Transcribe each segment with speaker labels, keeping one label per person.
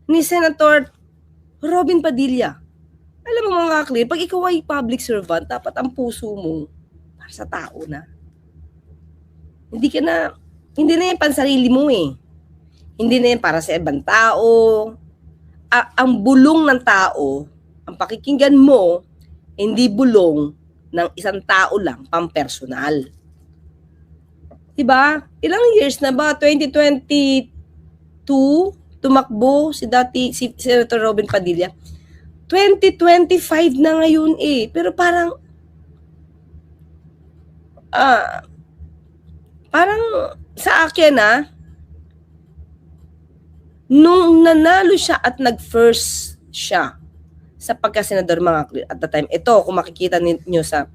Speaker 1: ni Senator Robin Padilla. Alam mo mga clear, pag ikaw ay public servant, dapat ang puso mo para sa tao na. Hindi na yan pansarili mo eh. Hindi na yan para sa ibang tao. Ang bulong ng tao, ang pakikinggan mo, hindi bulong ng isang tao lang, pampersonal. Diba? Ilang years na ba? 2022, tumakbo si Senator Robin Padilla. 2025 na ngayon eh. Pero parang sa akin nung nanalo siya at nag-first siya sa pagka-senador mga at the time, ito kung makikita ninyo sa,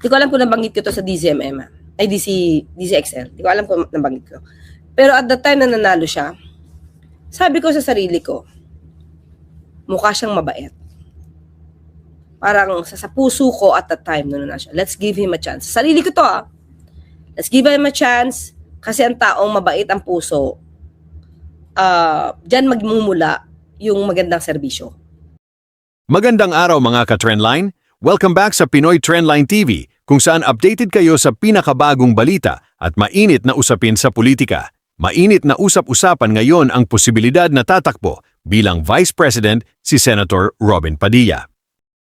Speaker 1: di ko alam kung nabanggit ko to sa DCMM, ay DCXL, di ko alam kung nabanggit ko. Pero at the time na nanalo siya, sabi ko sa sarili ko, mukha siyang mabait. Parang sa puso ko at the time na nanalo siya, let's give him a chance. Sa sarili ko to let's give him a chance kasi ang taong mabait ang puso, dyan magmumula yung magandang serbisyo.
Speaker 2: Magandang araw mga ka-Trendline. Welcome back sa Pinoy Trendline TV, kung saan updated kayo sa pinakabagong balita at mainit na usapin sa politika. Mainit na usap-usapan ngayon ang posibilidad na tatakbo bilang Vice President si Senator Robin Padilla.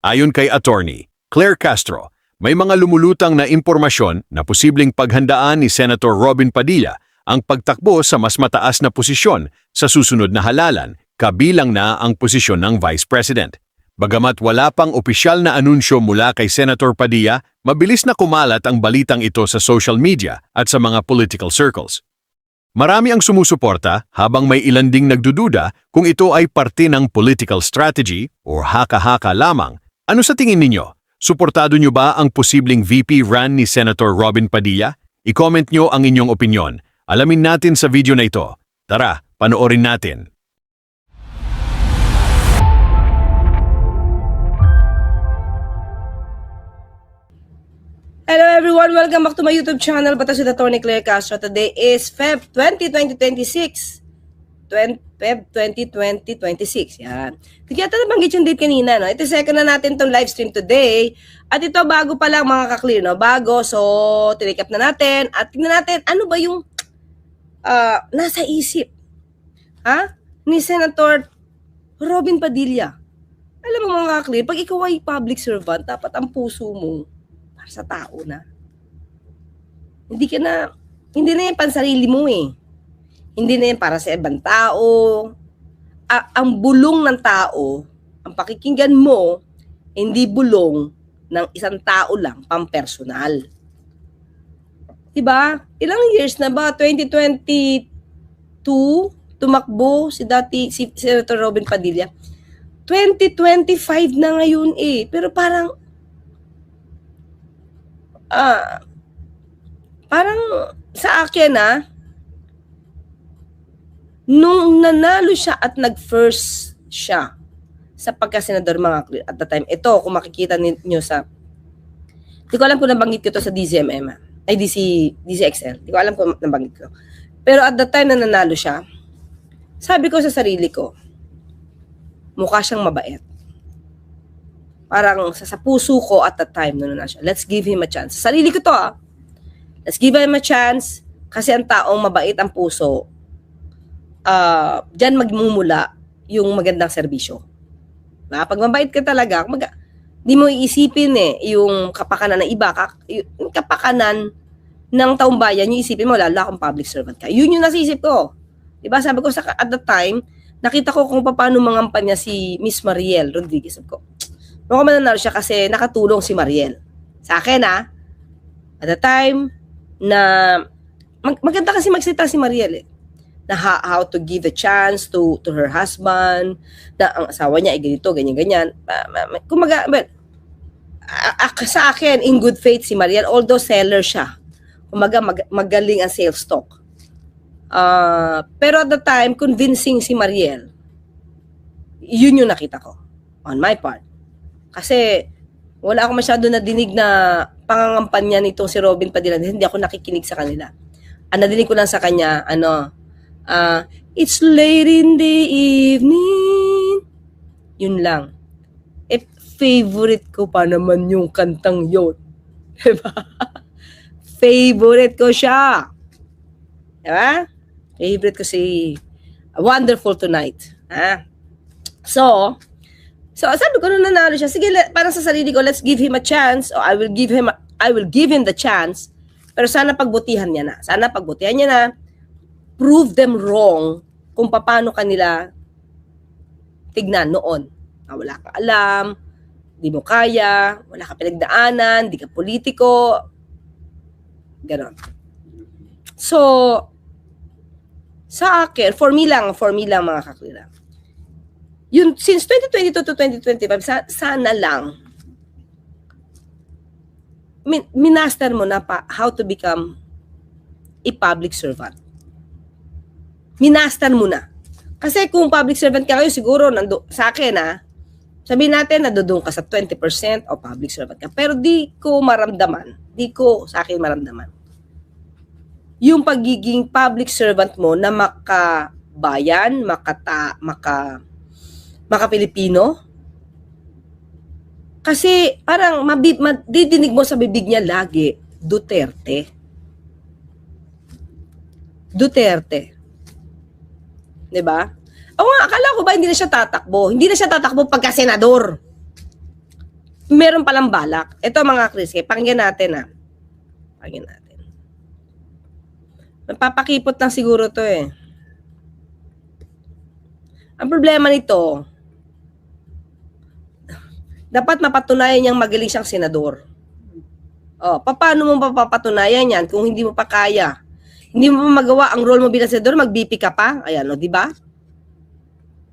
Speaker 2: Ayon kay Attorney Claire Castro, may mga lumulutang na impormasyon na posibleng paghandaan ni Senator Robin Padilla ang pagtakbo sa mas mataas na posisyon sa susunod na halalan, kabilang na ang posisyon ng Vice President. Bagamat wala pang opisyal na anunsyo mula kay Senator Padilla, mabilis na kumalat ang balitang ito sa social media at sa mga political circles. Marami ang sumusuporta habang may ilan ding nagdududa kung ito ay parte ng political strategy o haka-haka lamang. Ano sa tingin ninyo? Suportado nyo ba ang posibleng VP run ni Senator Robin Padilla? I-comment nyo ang inyong opinyon. Alamin natin sa video na ito. Tara, panoorin natin.
Speaker 1: Hello everyone, welcome back to my YouTube channel, Batas with Attorney Claire Castro. Today is Feb 2026. Feb 2026. Yan. Kaya ito nabanggit yung date kanina, no? Ito second na natin tong live stream today. At ito bago pa lang mga ka-clear, no? Bago, so tinikap na natin. At tingnan natin, ano ba yung nasa isip ni Senator Robin Padilla. Alam mo mga ka-clear, pag ikaw ay public servant, dapat ang puso mo para sa tao na. Hindi na yan pansarili mo eh. Hindi na yan para sa ibang tao. Ang bulong ng tao, ang pakikinggan mo, hindi bulong ng isang tao lang, pampersonal. Diba? Ilang years na ba? 2022, tumakbo si Senator Robin Padilla. 2025 na ngayon eh. Pero parang sa akin nung nanalo siya at nag-first siya sa pagka-senador mga at the time, ito kung makikita ninyo sa, di ko alam kung nabanggit ko to sa DCMM, ay DCXL, di ko alam kung nabanggit ko. Pero at the time na nanalo siya, sabi ko sa sarili ko, mukha siyang mabait. Parang sa puso ko at the time na nanalo siya, let's give him a chance. Sa sarili ko to let's give him a chance kasi ang taong mabait ang puso, dyan magmumula yung magandang serbisyo. Pag mabait ka talaga, di mo iisipin yung kapakanan ng iba, yung kapakanan ng taong bayan, yung isipin mo, lalo kung public servant ka. Yun yung nasa isip ko. Diba? Sabi ko, at the time, nakita ko kung paano mangampanya si Miss Mariel Rodriguez. Sabi ko, mukhang mananalo siya kasi nakatulong si Mariel. Sa akin at the time, na maganda kasi magsalita si Mariel na how to give a chance to her husband, na ang asawa niya ay ganito, ganyan-ganyan. Kumaga, sa akin, in good faith si Mariel, although seller siya. Kumaga, magaling ang sales talk. Pero at the time, convincing si Mariel. Yun yung nakita ko, on my part. Kasi, wala akong masyado nadinig na pangangampanya nitong si Robin Padilla. Hindi ako nakikinig sa kanila. Ang nadinig ko lang sa kanya, It's late in the evening. Yun lang. Favorite ko pa naman yung kantang yun. Diba? Favorite ko siya. Diba? Favorite ko si Wonderful Tonight. So sabi ko nung nanalo siya, sige, parang sa sarili ko, let's give him a chance, or I will give him the chance, pero sana pagbutihan niya na. Prove them wrong kung paano kanila tignan noon. Wala kang alam, di mo kaya, wala ka pinagdaanan, di ka politiko, ganon. So, sa akin, for me lang mga kaklira, yun, since 2022 to 2025, sana lang, minaster mo na how to become a public servant. Minaster mo na. Kasi kung public servant ka ngayon, siguro, sa akin sabihin natin, nadudong ka sa 20% o public servant ka. Pero di ko sa akin maramdaman. Yung pagiging public servant mo na makabayan, maka-Pilipino. Kasi parang madidinig mo sa bibig niya lagi, Duterte. Diba? Akala ko ba hindi na siya tatakbo? Hindi na siya tatakbo pagka senador. Meron palang balak. Ito mga Chris, pakinggan natin Pakinggan natin. Magpapakipot lang siguro to Ang problema nito, dapat mapatunayan niyang magaling siyang senador. Paano mo papapatunayan yan kung hindi mo pa kaya? Hindi mo pa magawa ang role mo bilang senador, mag-BP ka pa? Ayan, di ba?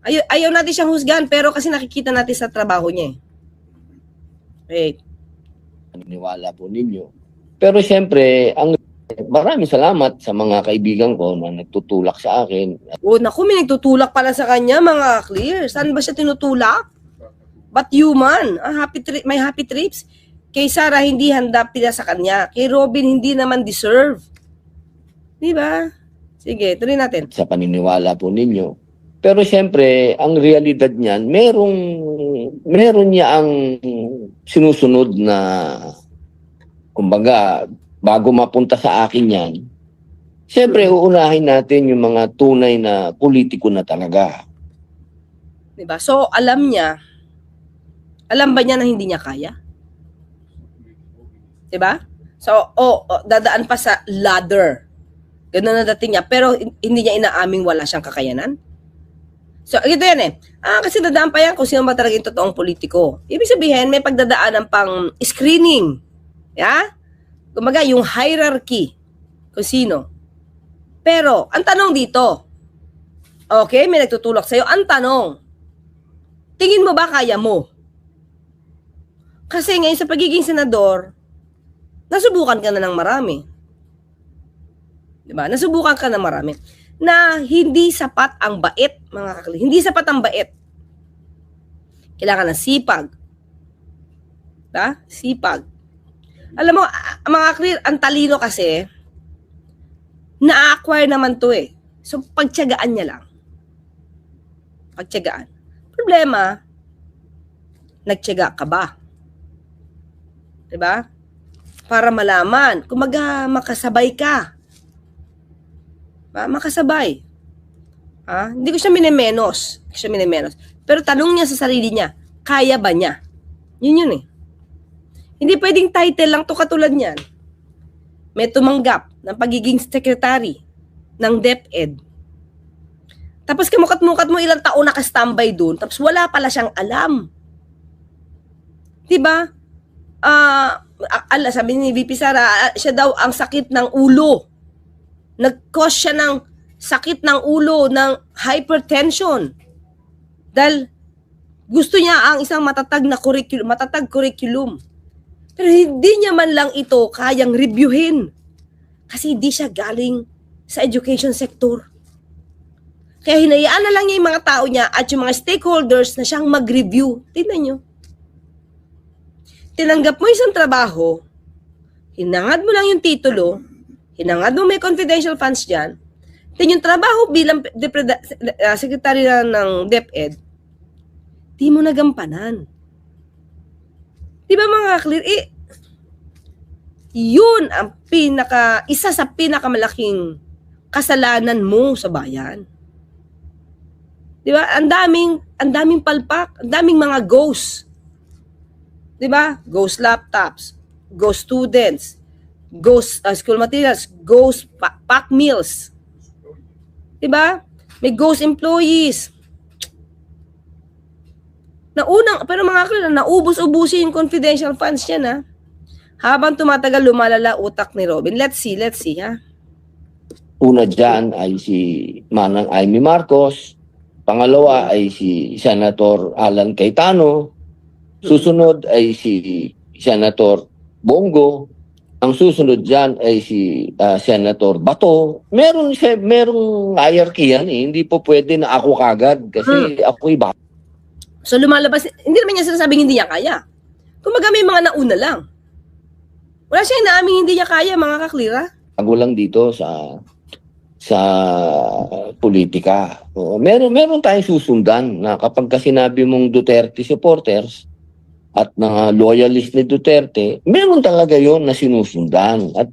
Speaker 1: Ayaw natin siyang husgahan, pero kasi nakikita natin sa trabaho niya
Speaker 3: Naniniwala po ninyo. Pero siyempre, maraming salamat sa mga kaibigan ko na nagtutulak sa akin.
Speaker 1: Naku, may nagtutulak pala sa kanya, mga clear. Saan ba siya tinutulak? But human, may happy trips. Kay Sarah, hindi handa pila sa kanya. Kay Robin, hindi naman deserve. Diba? Sige, tuloy natin.
Speaker 3: Sa paniniwala po ninyo. Pero siyempre, ang realidad niyan, meron niya ang sinusunod na, kumbaga, bago mapunta sa akin yan, siyempre, uunahin natin yung mga tunay na politiko na talaga.
Speaker 1: Diba? So, alam ba niya na hindi niya kaya? Diba? So, dadaan pa sa ladder. Ganun na dating niya. Pero, hindi niya inaaming wala siyang kakayanan. So, ito yan kasi dadaan pa yan kung sino ba talaga yung totoong politiko. Ibig sabihin, may pagdadaanan pang screening. Kumbaga, yung hierarchy. Kung sino. Pero, ang tanong dito, okay, may nagtutulak sa'yo. Ang tanong, tingin mo ba kaya mo? Kasi ngayon sa pagiging senador, nasubukan ka na ng marami. Diba? Nasubukan ka na marami. Na hindi sapat ang bait, mga kakli. Hindi sapat ang bait. Kailangan ng sipag. Diba? Sipag. Alam mo, mga kakli, ang talino kasi, na-acquire naman to So, pagtiyagaan niya lang. Pagtiyagaan. Problema, nagtiyaga ka ba? Diba? Para malaman, kumaga makasabay ka. Makasabay. Hindi ko siya minimenos. Pero tanong niya sa sarili niya, kaya ba niya? Yun Hindi pwedeng title lang to katulad niyan. May tumanggap ng pagiging secretary ng DepEd. Tapos kamukat-mukat mo ilang taon naka-standby doon, tapos wala pala siyang alam. Diba? Sabi ni VP Sara, siya daw ang sakit ng ulo. Nag-cause siya ng sakit ng ulo, ng hypertension. Dahil gusto niya ang isang matatag curriculum. Pero hindi niya man lang ito kayang reviewin. Kasi hindi siya galing sa education sector. Kaya hinayaan na lang niya yung mga tao niya at yung mga stakeholders na siyang mag-review. Tingnan niyo. Tinanggap mo isang trabaho, hinangad mo lang yung titulo, hinangad mo may confidential funds dyan, Then yung trabaho bilang secretary ng DepEd, di mo nagampanan. Di ba mga clear? Yun ang isa sa pinakamalaking kasalanan mo sa bayan. Di ba? Ang daming palpak, ang daming mga ghosts. Di ba? Ghost laptops, ghost students, ghost school materials, ghost pack meals. Di ba? May ghost employees. Pero mga clear, naubos-ubusin yung confidential funds niya na. Habang tumatagal, lumalala utak ni Robin. Let's see, ha?
Speaker 3: Una dyan ay si Manang Amy Marcos. Pangalawa ay si Senator Alan Cayetano. Susunod ay si Senator Bongo. Ang susunod dyan ay si Senator Bato. Merong hierarchy yan eh. Hindi po pwede na ako kagad kasi ako iba.
Speaker 1: So lumalabas, hindi naman niya sinasabing hindi niya kaya. Kumbaga may mga nauna lang. Wala siya inaaming hindi niya kaya, mga kaklira.
Speaker 3: Ako lang dito sa politika. Oo, meron tayong susundan na kapag sinabi mong Duterte supporters at mga loyalist ni Duterte, meron talaga yon na sinusundan. At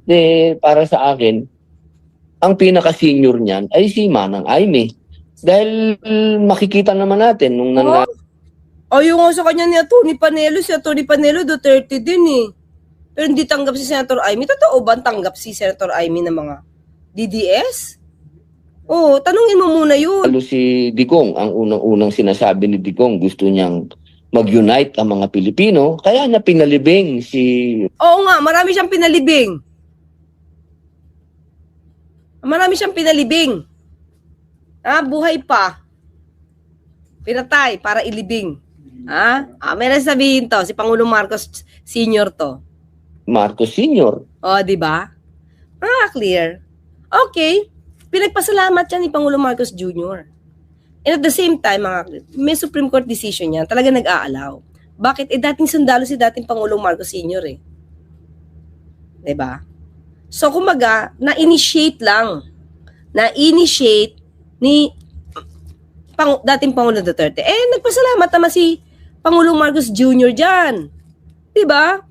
Speaker 3: para sa akin, ang pinaka-senior niyan ay si Manang Aimee. Dahil makikita naman natin nung
Speaker 1: yung sa kanya ni Atty. Panelo, si Atty. Panelo Duterte din eh. Pero hindi tanggap si Senator Aimee. Totoo ba tanggap si Senator Aimee ng mga DDS? Oo, tanungin mo muna yun.
Speaker 3: lalo si Digong, ang unang-unang sinasabi ni Digong, gusto niyang mag-unite ang mga Pilipino, kaya niya pinalibing si...
Speaker 1: Oo nga, marami siyang pinalibing. Buhay pa. Pinatay para ilibing. Meron sabihin to, si Pangulong Marcos Sr. to.
Speaker 3: Marcos Sr.
Speaker 1: Di ba? Clear. Okay. Pinagpasalamat yan ni Pangulong Marcos Jr. And at the same time, may Supreme Court decision yan, talaga nag-aalaw. Bakit? Dating sundalo si dating Pangulong Marcos Sr. eh. Diba? So, kumbaga, na-initiate ni dating Pangulong Duterte. Nagpasalamat naman si Pangulong Marcos Jr. dyan. Diba?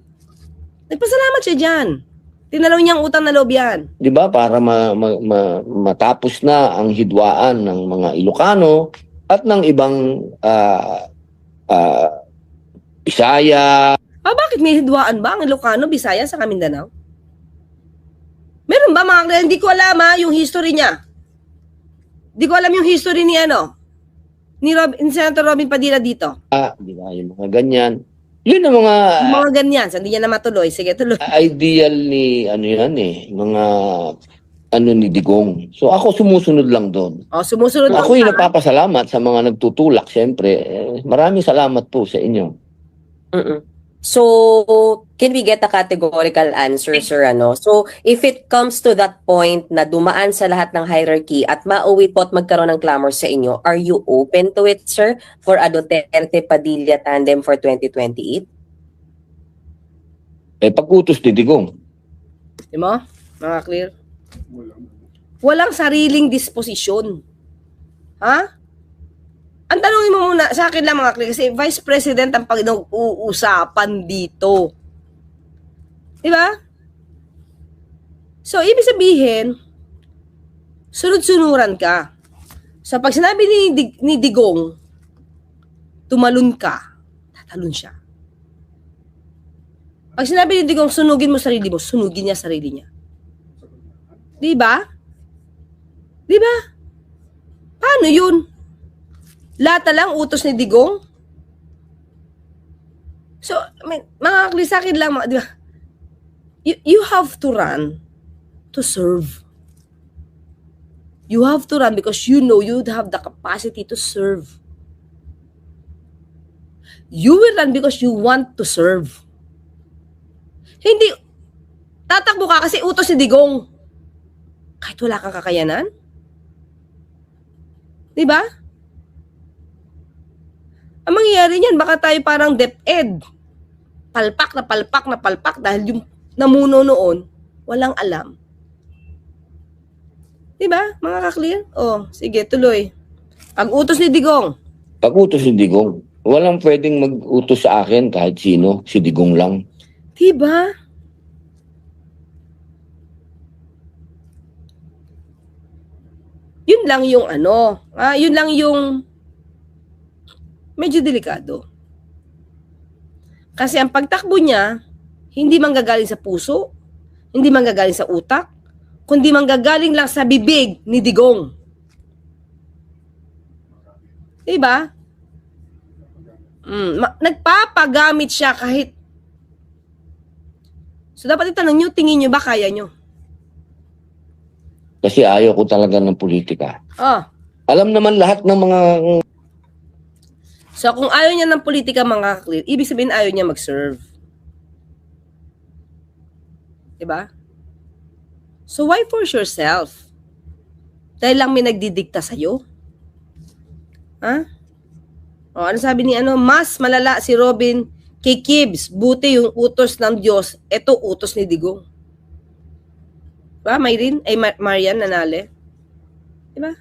Speaker 1: Nagpasalamat siya dyan. Tinalaw niyang utang na loob yan.
Speaker 3: Di ba? Para matapos na ang hidwaan ng mga Ilocano at ng ibang Bisaya.
Speaker 1: Bakit may hidwaan ba ang Ilocano, Bisaya sa Mindanao? Meron ba mga kliyente? Hindi ko alam yung history niya. Hindi ko alam yung history ni ni Senator Robin Padilla dito.
Speaker 3: Di ba? Yung mga ganyan. Yun ang
Speaker 1: mga ganyan, hindi niya na matuloy. Sige, tuloy.
Speaker 3: Ideal ni mga ni Digong. So ako sumusunod lang doon.
Speaker 1: Sumusunod
Speaker 3: ako yung nagpapasalamat sa mga nagtutulak, siyempre. Maraming salamat po sa inyo.
Speaker 4: So, can we get a categorical answer, sir? So, if it comes to that point na dumaan sa lahat ng hierarchy at mauwi po at magkaroon ng clamor sa inyo, are you open to it, sir, for a Duterte-Padilla tandem for 2028?
Speaker 3: Pag-utos ni Digong.
Speaker 1: Di mo? Mga clear? Walang sariling disposisyon. Ang tanongin mo muna, sa akin lang mga clear, kasi Vice President ang pag-uusapan dito. Diba? So, ibig sabihin, sunod-sunuran ka. So, pag sinabi ni Digong, tumalon ka, tatalon siya. Pag sinabi ni Digong, sunugin mo sarili mo, sunugin niya sarili niya. Diba? Diba? Paano yun? Lahat na lang utos ni Digong? So, mga klisakin lang, di ba? You have to run to serve. You have to run because you know you have the capacity to serve. You will run because you want to serve. Hindi, tatakbo ka kasi utos ni Digong. Kahit wala kang kakayanan. Diba? Ang mangyayari niyan, baka tayo parang DepEd. Palpak na palpak dahil yung namuno noon, walang alam. Diba, mga ka-clear? Oh, sige, tuloy. Pag utos ni Digong,
Speaker 3: Pag-utos si Digong, walang pwedeng mag-utos sa akin kahit sino, si Digong lang.
Speaker 1: diba? Yun lang yung ano, yun lang yung medyo delikado. Kasi ang pagtakbo niya, hindi manggagaling sa puso, hindi manggagaling sa utak, kundi manggagaling lang sa bibig ni Digong. Diba? Nagpapagamit siya kahit. So dapat itanong nyo, tingin nyo ba kaya nyo?
Speaker 3: Kasi ayaw ko talaga ng politika. Alam naman lahat ng mga...
Speaker 1: So kung ayaw niya ng politika, mga ka-clear, ibig sabihin ayaw niya mag-serve. Diba? So why force yourself? Dahil lang may nagdidikta sa'yo? O, ano sabi ni mas malala si Robin kay Kibbs, buti yung utos ng Diyos, eto utos ni Digong. Diba, Mayrin? Ay, Marian Nanale? Diba?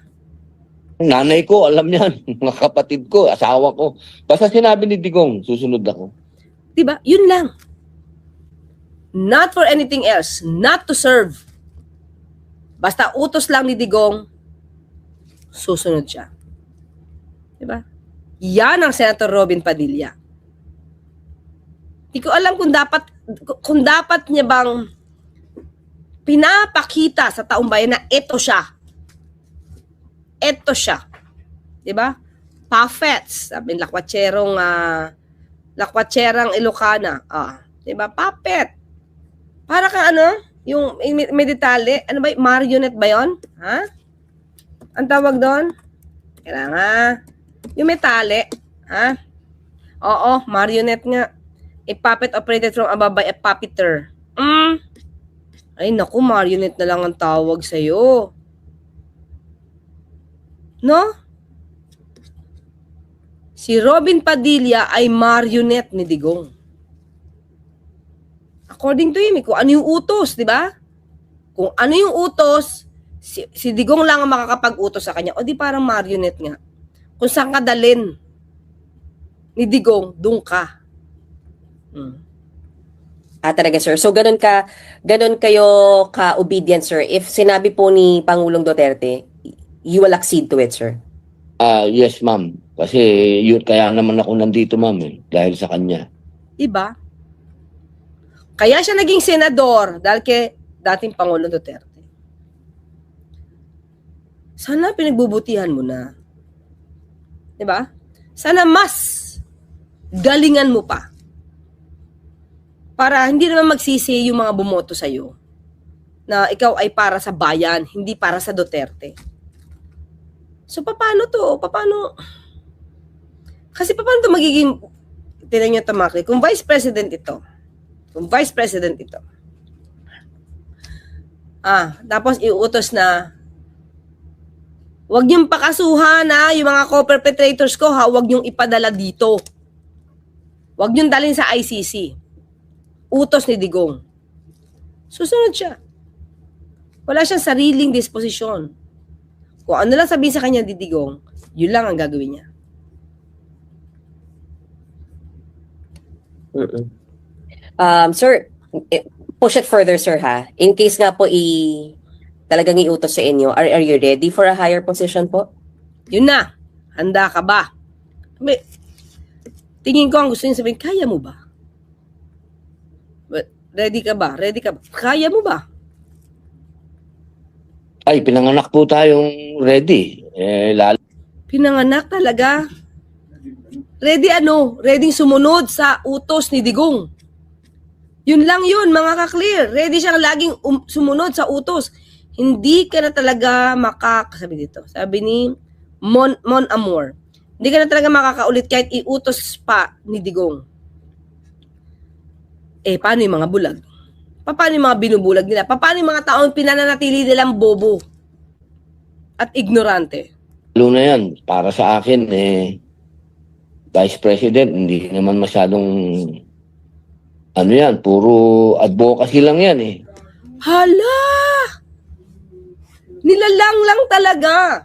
Speaker 3: Nanay ko, alam yan. Mga kapatid ko, asawa ko. Basta sinabi ni Digong, susunod ako.
Speaker 1: Diba? Yun lang. Not for anything else. Not to serve. Basta utos lang ni Digong, susunod siya. Diba? Yan ang Senator Robin Padilla. Hindi ko alam kung dapat niya bang pinapakita sa taong bayan na ito siya. Ito siya. Diba? Puffets. Sabi lakwatserang Ilocana. Diba? Puppet. Para kang yung may detalye. Ano ba? Marionette ba yun? Ang tawag doon? Kailangan. Yung metale. Oo, marionette nga. A puppet operated from above by a puppeteer. Ay, naku, marionette na lang ang tawag sa'yo. No? Si Robin Padilla ay marionette ni Digong. According to him, kung ano yung utos, di ba? Kung ano yung utos, si Digong lang ang makakapag-utos sa kanya. O di parang marionette nga. Kung saan ka dalin ni Digong, doon ka.
Speaker 4: Talaga, sir. So, ganun kayo ka-obedient, sir. If sinabi po ni Pangulong Duterte, you will accede to it, sir.
Speaker 3: Yes, ma'am. Kasi yun, kaya naman ako nandito, ma'am, dahil sa kanya.
Speaker 1: Diba? Kaya siya naging senador dahil kay dating Pangulong Duterte. Sana pinagbubutihan mo na. Diba? Sana mas galingan mo pa. Para hindi naman magsisi yung mga bumoto sa'yo na ikaw ay para sa bayan, hindi para sa Duterte. So, paano to? Kasi paano to magiging, tinan nyo ito, Makri, kung Vice President ito, tapos iuutos na, wag niyong pakasuhan yung mga co-perpetrators ko wag niyong ipadala dito. Wag niyong dalhin sa ICC. Utos ni Digong. Susunod siya. Wala siyang sariling disposisyon. Kung ano lang sabihin sa kanya ni Digong, yun lang ang gagawin niya.
Speaker 4: Sir, push it further, sir, ha? In case nga po talagang iutos sa inyo, are you ready for a higher position po?
Speaker 1: Yun na. Handa ka ba? Tingin ko ang gusto niya sabihin, kaya mo ba? Ready ka ba? Kaya mo ba?
Speaker 3: Ay, pinanganak po tayong ready.
Speaker 1: Pinanganak talaga? Ready Ready sumunod sa utos ni Digong. Yun lang yun, mga ka-clear. Ready siyang laging sumunod sa utos. Hindi ka na talaga sabi dito. Sabi ni Mon Amour. Hindi ka na talaga makakaulit kahit iutos pa ni Digong. Paano yung mga bulag? Paano yung mga binubulag nila? Paano yung mga taong pinananatili nilang bobo at ignorante?
Speaker 3: Lalo na yan, para sa akin, Vice President, hindi naman masyadong, puro advocacy lang yan .
Speaker 1: Hala! Nilalang lang talaga.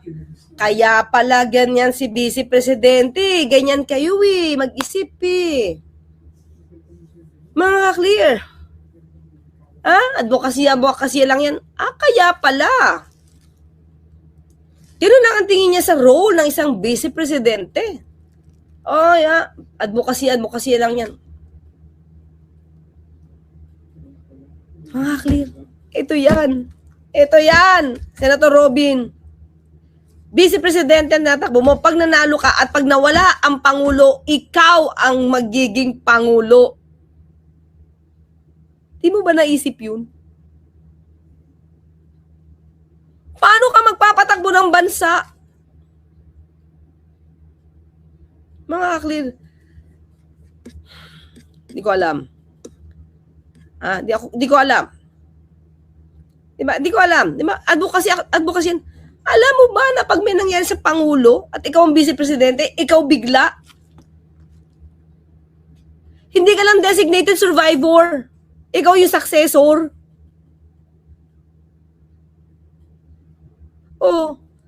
Speaker 1: Kaya pala ganyan si Vice Presidente. Ganyan kayo mag-isip Mga clear. Advocacy lang yan. Kaya pala. Ganun lang ang tingin niya sa role ng isang Vice Presidente. Advocacy lang yan. Mga clear. Ito yan. Senator Robin. Vice Presidente na natakbo mo. Pag nanalo ka at pag nawala ang Pangulo, ikaw ang magiging Pangulo. Di mo ba naisip yun? Paano ka magpapatakbo ng bansa? Mga clear. Di ko alam. Di ko alam. Diba? Di ko alam. Diba? Advocacy yan. Alam mo ba na pag may nangyari sa Pangulo at ikaw ang Vice Presidente, ikaw bigla? Hindi ka lang designated survivor. Ikaw yung successor.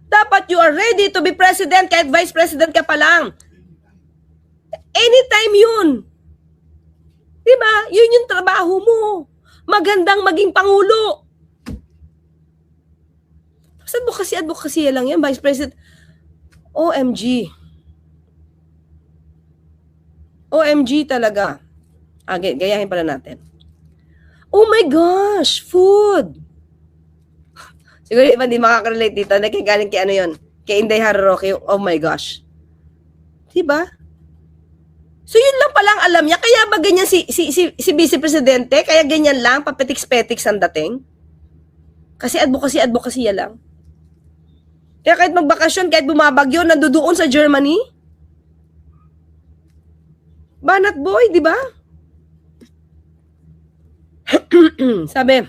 Speaker 1: Dapat you are ready to be president kahit vice president ka pa lang. Anytime yun. Diba? Yun yung trabaho mo. Magandang maging Pangulo. Advocacy lang yan, Vice President. OMG talaga. Gayahin pala natin. Oh my gosh, food. Siguro iba di makaka-relate dito. Nakagaling kay ano yun? Kay Inday Haruroki. Oh my gosh. Diba? So yun lang palang alam niya. Kaya ba ganyan si Vice Presidente? Kaya ganyan lang, papetiks-petiks ang dating? Kasi advocacy lang. Kaya kahit magbakasyon, kahit bumabagyo, nandoon sa Germany. Banat boy, di ba? Sabi,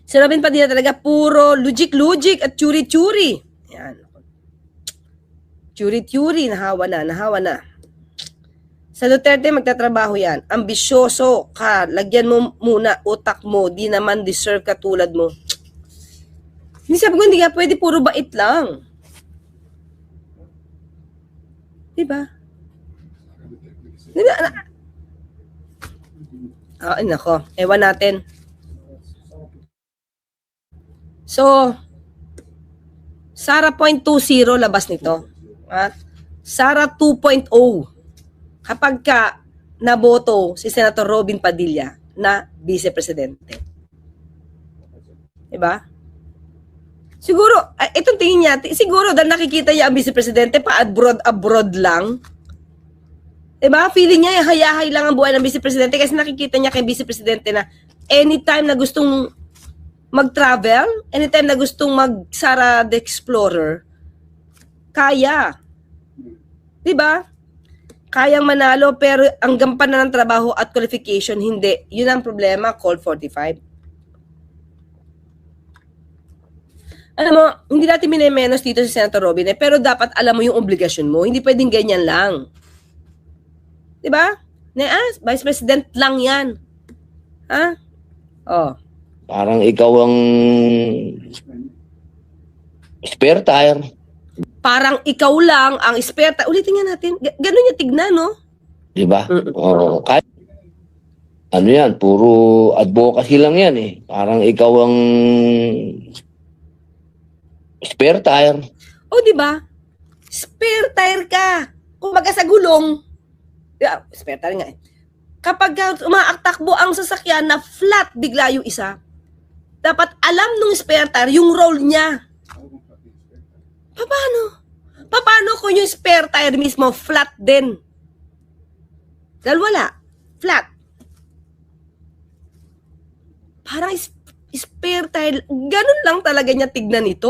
Speaker 1: si Robin Padilla talaga puro logic at churi-churi. Yan. Churi-churi, nahawa na. Sa Duterte, magtatrabaho yan. Ambisyoso ka, lagyan mo muna utak mo, di naman deserve ka tulad mo. Hindi sabi ko, hindi nga pwede puro bait lang. Diba? Nako. Ewan natin. So, Sara 0.20 labas nito. At Sara 2.0 kapag ka naboto si Senator Robin Padilla na Vice Presidente. Diba? Siguro, itong tingin niya, siguro dahil nakikita niya ang Vice Presidente pa-abroad lang. Diba? Feeling niya, hayahay lang ang buhay ng Vice Presidente kasi nakikita niya kay Vice Presidente na anytime na gustong mag-travel, anytime na gustong mag-Sara the Explorer, kaya. Diba? Kayang manalo pero ang gampanan ng trabaho at qualification, hindi. Yun ang problema, Call 45. Alam mo, hindi natin minemenos dito si Senator Robin pero dapat alam mo yung obligasyon mo. Hindi pwedeng ganyan lang. Diba? Vice President lang yan. Ha?
Speaker 3: Parang ikaw ang spare tire.
Speaker 1: Parang ikaw lang ang spare tire. Ulitin nga natin. Ganun niya tignan, no?
Speaker 3: Diba? Kahit ano yan, puro advocacy lang yan eh. Parang ikaw ang spare tire.
Speaker 1: Diba? Spare tire ka. Kumbaga sa gulong. Spare tire nga eh. Kapag umaaktakbo ang sasakyan na flat bigla yung isa, dapat alam nung spare tire yung role niya. Paano kung yung spare tire mismo flat din? Dahil wala. Flat. Parang spare tire. Ganun lang talaga niya tignan ito?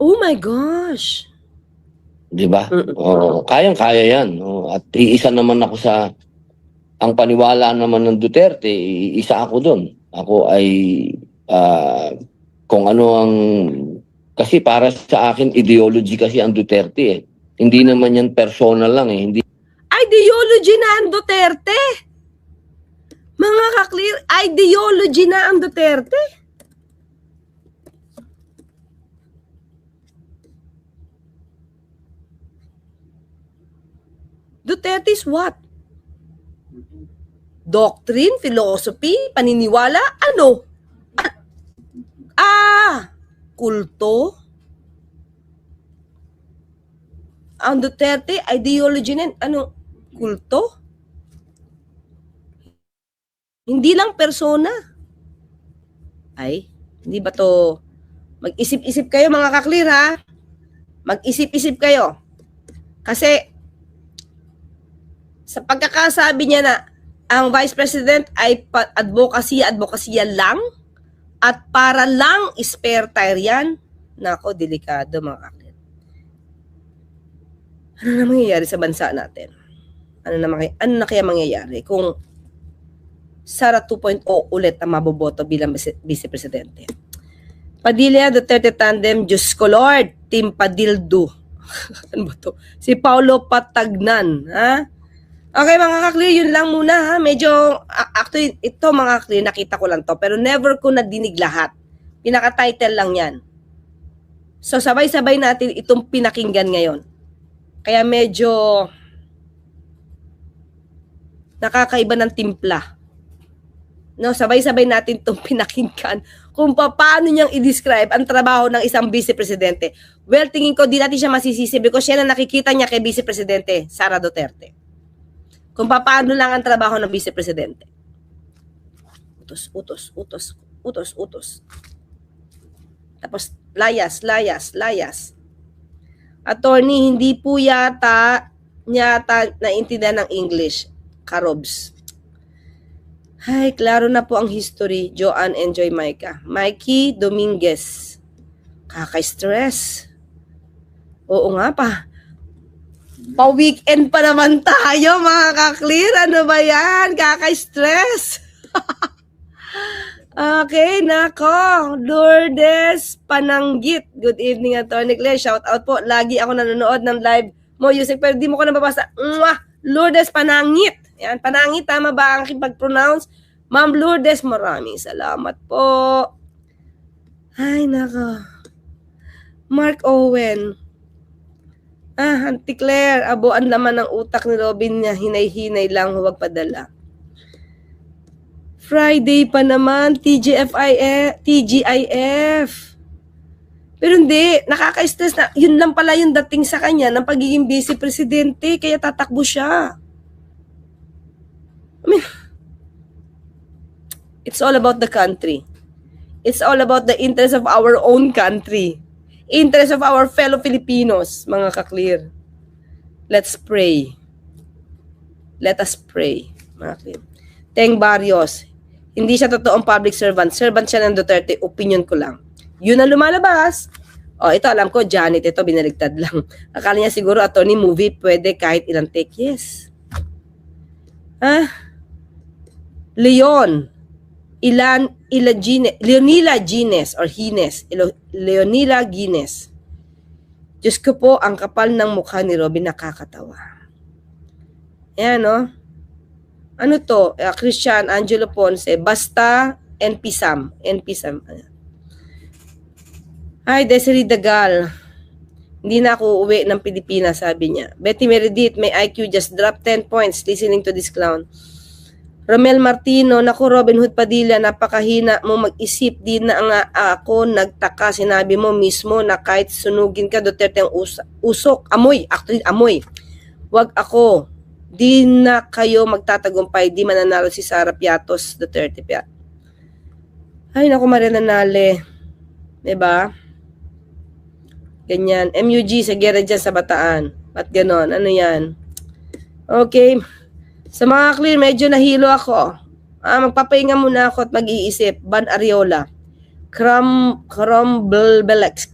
Speaker 1: Oh my gosh.
Speaker 3: Diba? Kayang-kaya yan. At iisa naman ako sa ang paniwala naman ng Duterte, isa ako doon. Ako ay kung ano ang kasi para sa akin ideology kasi ang Duterte eh. Hindi naman yan personal lang eh. Hindi
Speaker 1: Ideology na ang Duterte. Mga ka-clear, ideology na ang Duterte. Duterte is what? Doctrine, philosophy, paniniwala, ano? Kulto? Ang Duterte, ideology na, ano? Kulto? Hindi lang persona. Ay, hindi ba to? Mag-isip-isip kayo mga ka-clear ha? Mag-isip-isip kayo. Kasi, sa pagkakasabi niya na ang Vice President ay advokasya lang at para lang spare tire yan, nako, delikado mga ka-clear. Ano na mangyayari sa bansa natin? Ano na kaya mangyayari kung Sara 2.0 ulit ang maboboto bilang Vice Presidente? Padilla, Duterte tandem, Diyos ko Lord, Team Padildo. Ano ba to? Si Paulo Patagnan, ha? Okay mga ka-clear, yun lang muna ha. Medyo, actually, ito mga ka-clear, nakita ko lang to, pero never ko nadinig lahat. Pinaka-title lang yan. So sabay-sabay natin itong pinakinggan ngayon. Kaya medyo nakakaiba ng timpla. No, sabay-sabay natin itong pinakinggan kung paano niyang i-describe ang trabaho ng isang Vice Presidente. Well, tingin ko di natin siya masisisi because siya na nakikita niya kay Vice Presidente Sara Duterte. Kung paano lang ang trabaho ng Vice Presidente. Utos, utos, utos, utos, utos. Tapos, layas, layas, layas. Attorney, hindi po yata naintindihan ng English. Karobs. Ay, klaro na po ang history. Joanne and Joy Micah. Mikey Dominguez. Kaka-stress. Oo nga pa. Pa-weekend pa naman tayo, mga ka-clear. Ano ba yan? Kaka-stress. Okay, nako. Lourdes Pananggit. Good evening, Atty. Claire. Shout out po. Lagi ako nanonood ng live mo, Yusek, pero di mo ko nababasa. Lourdes Pananggit. Yan, Pananggit, tama ba ang pag-pronounce? Ma'am Lourdes, maraming salamat po. Ay, nako. Mark Owen. Auntie Claire, abo ang laman ng utak ni Robin niya, hinay-hinay lang, huwag padala. Friday pa naman, TGIF. Pero hindi, nakaka-stress na, yun lang pala yung dating sa kanya ng pagiging vice presidente, kaya tatakbo siya. I mean, it's all about the country. It's all about the interest of our own country. Interest of our fellow Filipinos, mga ka-clear. Let's pray. Let us pray, mga clear. Teng Barrios, hindi siya totoong public servant. Servant siya ng Duterte, opinion ko lang. Yun ang lumalabas. Ito alam ko, Janet, ito binaligtad lang. Akala niya siguro, attorney, movie, pwede kahit ilang take. Yes. Leonila Gines or Hines. Leonila Gines. Diyos ko po, ang kapal ng mukha ni Robin, nakakatawa. Ayan, no? Ano to? Christian Angelo Ponce. Basta NP Sam. Hi, Desiree Dagal. Hindi na ako uuwi ng Pilipinas, sabi niya. Betty Meredith, may IQ just drop 10 points listening to this clown. Romel Martino, naku Robin Hood Padilla, napakahina mo mag-isip. Di na nga ako nagtaka. Sinabi mo mismo na kahit sunugin ka, Duterte ang usok. Amoy, actually amoy. Wag ako. Di na kayo magtatagumpay. Di mananalo si Sara Piatos, Duterte Piat. Ay, naku Maria Nanale. Diba? Ganyan. MUG, sa gera dyan sa Bataan. Ba't ganon? Ano yan? Okay. Sa mga clear, medyo nahilo ako. Magpapahinga muna ako at mag-iisip. Ban Ariola. Crumblex.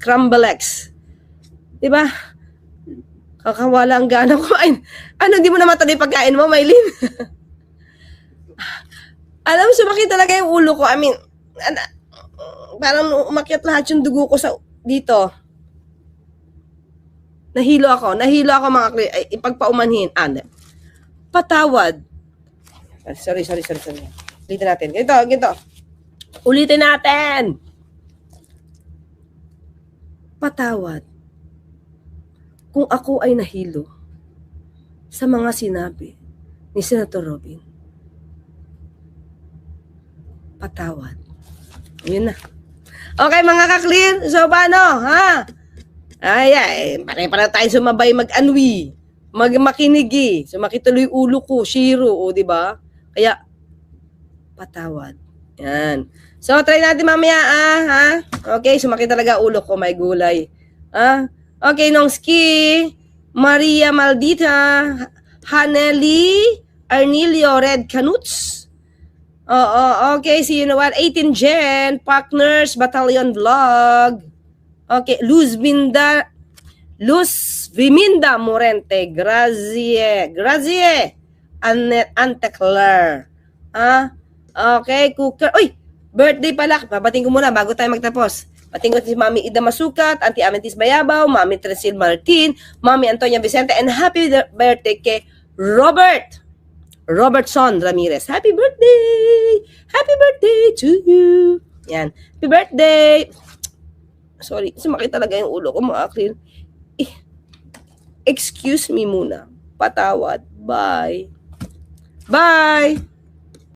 Speaker 1: Diba? Kakawala ang gana ko. Ay, ano, di mo na matali pagkain mo, Maylin? Alam mo, sumakit talaga yung ulo ko. I mean, parang umakyat lahat yung dugo ko sa dito. Nahilo ako mga clear. Ipagpaumanhin. Patawad. Sorry. Ulitin natin. Ganito. Ulitin natin. Patawad. Kung ako ay nahilo sa mga sinabi ni Senator Robin. Patawad. Yun na. Okay, mga ka-clear. So, paano? Ha? Ay, pare-pare tayo sumabay mag-anwi. Makinigi. So, makituloy ulo ko. Shiro, o, di ba? Kaya, patawad. Yan. So, try natin mamaya, ha? Okay, sumaki talaga ulo ko, may gulay. Okay, Nongski, Maria Maldita, Haneli, Arnilio, Red Canuts. Okay, see you know what? 18 Jen, Partners, Battalion Vlog. Okay, Luz Viminda Morente, Grazie, Antecler. Okay, Cooker. Uy, birthday pala. Papating ko muna bago tayo magtapos. Pating ko si Mami Ida Masukat, Auntie Amentis Bayabaw, Mami Tresil Martin, Mami Antonia Vicente, and happy birthday kay Robertson Ramirez. Happy birthday! Happy birthday to you! Yan. Happy birthday! Sorry, sumakit talaga yung ulo ko, mga clear. Excuse me muna. Patawad. Bye. Bye!